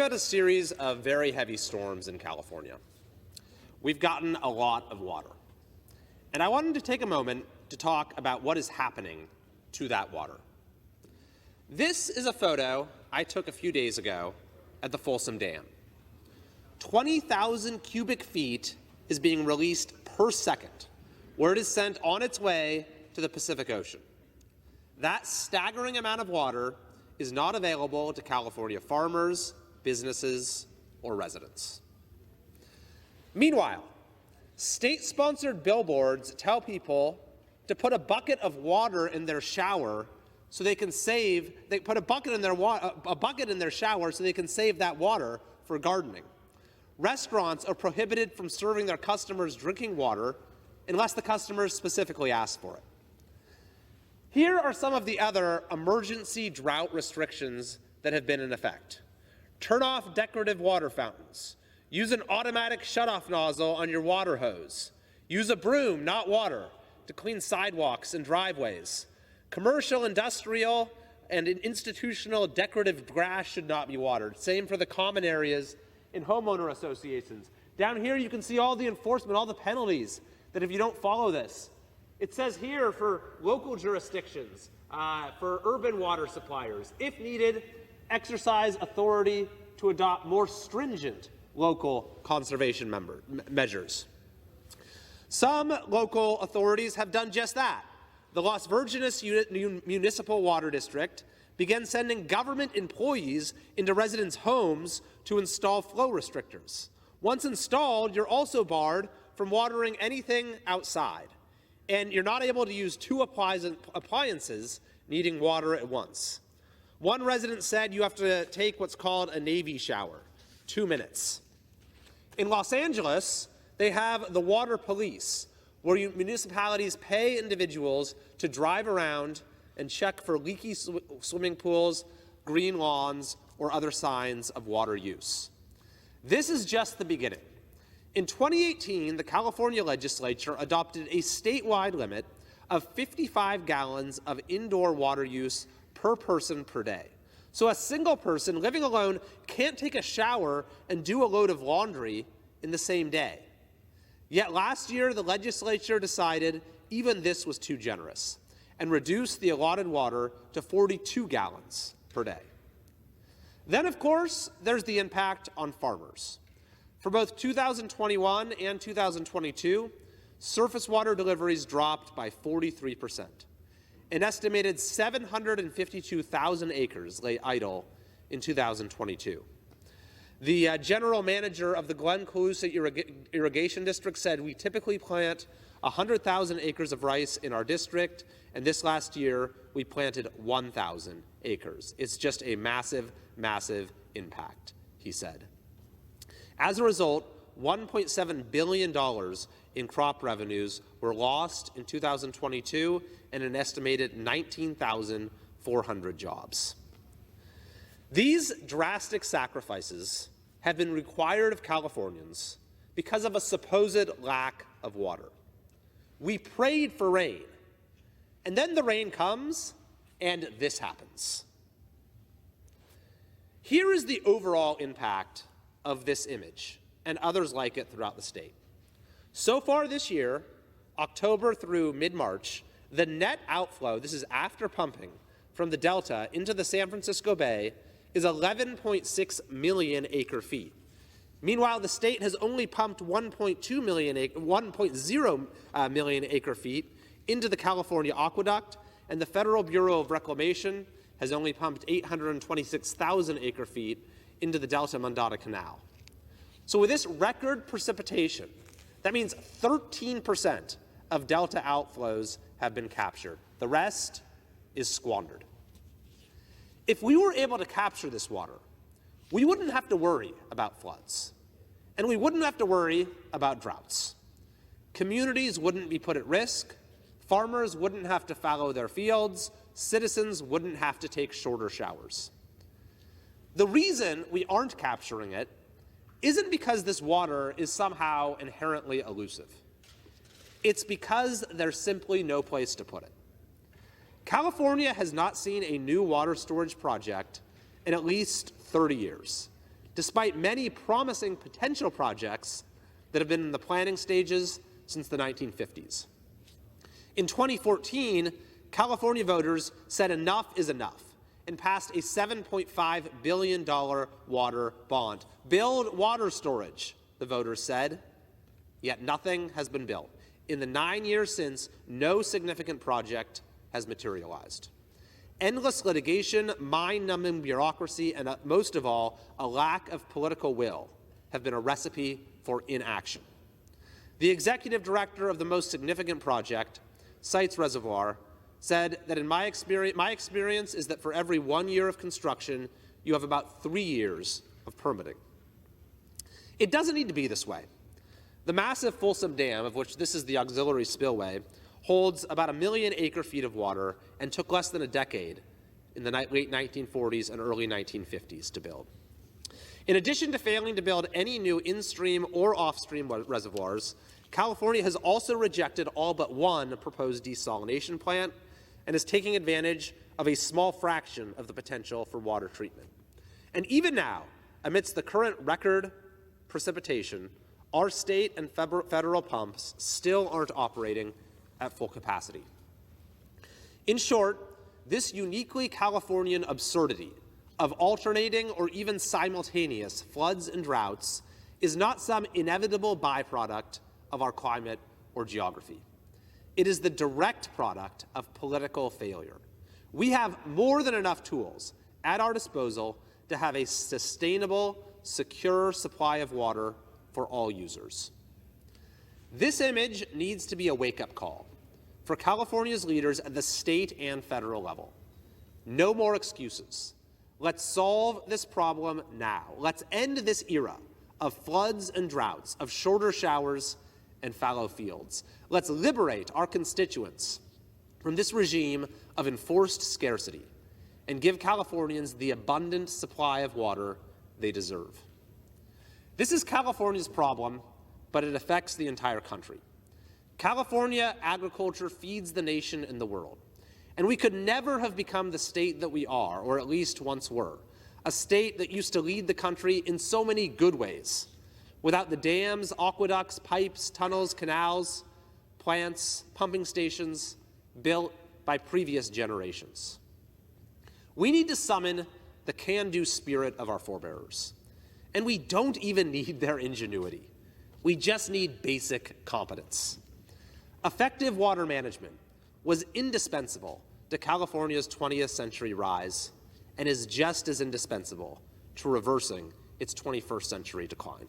had a series of very heavy storms in California. We've gotten a lot of water. And I wanted to take a moment to talk about what is happening to that water. This is a photo I took a few days ago at the Folsom Dam. 20,000 cubic feet is being released per second, where it is sent on its way to the Pacific Ocean. That staggering amount of water is not available to California farmers, businesses, or residents. Meanwhile, state-sponsored billboards tell people to put a bucket of water in their shower so they can put a bucket in their shower so they can save that water for gardening. Restaurants are prohibited from serving their customers drinking water unless the customers specifically ask for it. Here are some of the other emergency drought restrictions that have been in effect. Turn off decorative water fountains. Use an automatic shutoff nozzle on your water hose. Use a broom, not water, to clean sidewalks and driveways. Commercial, industrial, and institutional decorative grass should not be watered. Same for the common areas in homeowner associations. Down here you can see all the enforcement, all the penalties that if you don't follow this. It says here for local jurisdictions, for urban water suppliers, if needed, exercise authority to adopt more stringent local conservation measures. Some local authorities have done just that. The Las Virgenes Municipal Water District began sending government employees into residents' homes to install flow restrictors. Once installed, you're also barred from watering anything outside, and you're not able to use two appliances needing water at once. One resident said you have to take what's called a Navy shower, 2 minutes. In Los Angeles, they have the water police, where municipalities pay individuals to drive around and check for leaky swimming pools, green lawns, or other signs of water use. This is just the beginning. In 2018, the California legislature adopted a statewide limit of 55 gallons of indoor water use per person per day. So a single person living alone can't take a shower and do a load of laundry in the same day. Yet last year, the legislature decided even this was too generous and reduced the allotted water to 42 gallons per day. Then, of course, there's the impact on farmers. For both 2021 and 2022, surface water deliveries dropped by 43%. An estimated 752,000 acres lay idle in 2022. The general manager of the Glen Colusa Irrigation District said, "We typically plant 100,000 acres of rice in our district, and this last year we planted 1,000 acres. It's just a massive, massive impact," he said. As a result, $1.7 billion in crop revenues were lost in 2022 and an estimated 19,400 jobs. These drastic sacrifices have been required of Californians because of a supposed lack of water. We prayed for rain, and then the rain comes, and this happens. Here is the overall impact of this image and others like it throughout the state. So far this year, October through mid-March, the net outflow, this is after pumping, from the Delta into the San Francisco Bay is 11.6 million acre-feet. Meanwhile, the state has only pumped 1.0 million acre-feet into the California Aqueduct, and the Federal Bureau of Reclamation has only pumped 826,000 acre-feet into the Delta Mondada Canal. So with this record precipitation, that means 13% of Delta outflows have been captured. The rest is squandered. If we were able to capture this water, we wouldn't have to worry about floods, and we wouldn't have to worry about droughts. Communities wouldn't be put at risk, farmers wouldn't have to fallow their fields, citizens wouldn't have to take shorter showers. The reason we aren't capturing it isn't because this water is somehow inherently elusive. It's because there's simply no place to put it. California has not seen a new water storage project in at least 30 years. despite many promising potential projects that have been in the planning stages since the 1950s. In 2014, California voters said enough is enough and passed a $7.5 billion water bond. Build water storage, the voters said, yet nothing has been built. In the 9 years since, no significant project has materialized. Endless litigation, mind-numbing bureaucracy, and most of all, a lack of political will have been a recipe for inaction. The executive director of the most significant project, Sites Reservoir, said that my experience is that for every 1 year of construction, you have about 3 years of permitting. It doesn't need to be this way. The massive Folsom Dam, of which this is the auxiliary spillway, holds about 1 million acre-feet of water and took less than a decade in the late 1940s and early 1950s to build. In addition to failing to build any new in-stream or off-stream reservoirs, California has also rejected all but one proposed desalination plant and is taking advantage of a small fraction of the potential for water treatment. And even now, amidst the current record precipitation, our state and federal pumps still aren't operating at full capacity. In short, this uniquely Californian absurdity of alternating or even simultaneous floods and droughts is not some inevitable byproduct of our climate or geography. It is the direct product of political failure. We have more than enough tools at our disposal to have a sustainable, secure supply of water for all users. This image needs to be a wake-up call for California's leaders at the state and federal level. No more excuses. Let's solve this problem now. Let's end this era of floods and droughts, of shorter showers and fallow fields. Let's liberate our constituents from this regime of enforced scarcity and give Californians the abundant supply of water they deserve. This is California's problem, but it affects the entire country. California agriculture feeds the nation and the world, and we could never have become the state that we are, or at least once were, a state that used to lead the country in so many good ways, without the dams, aqueducts, pipes, tunnels, canals, plants, pumping stations built by previous generations. We need to summon the can-do spirit of our forebears. And we don't even need their ingenuity. We just need basic competence. Effective water management was indispensable to California's 20th century rise and is just as indispensable to reversing its 21st century decline.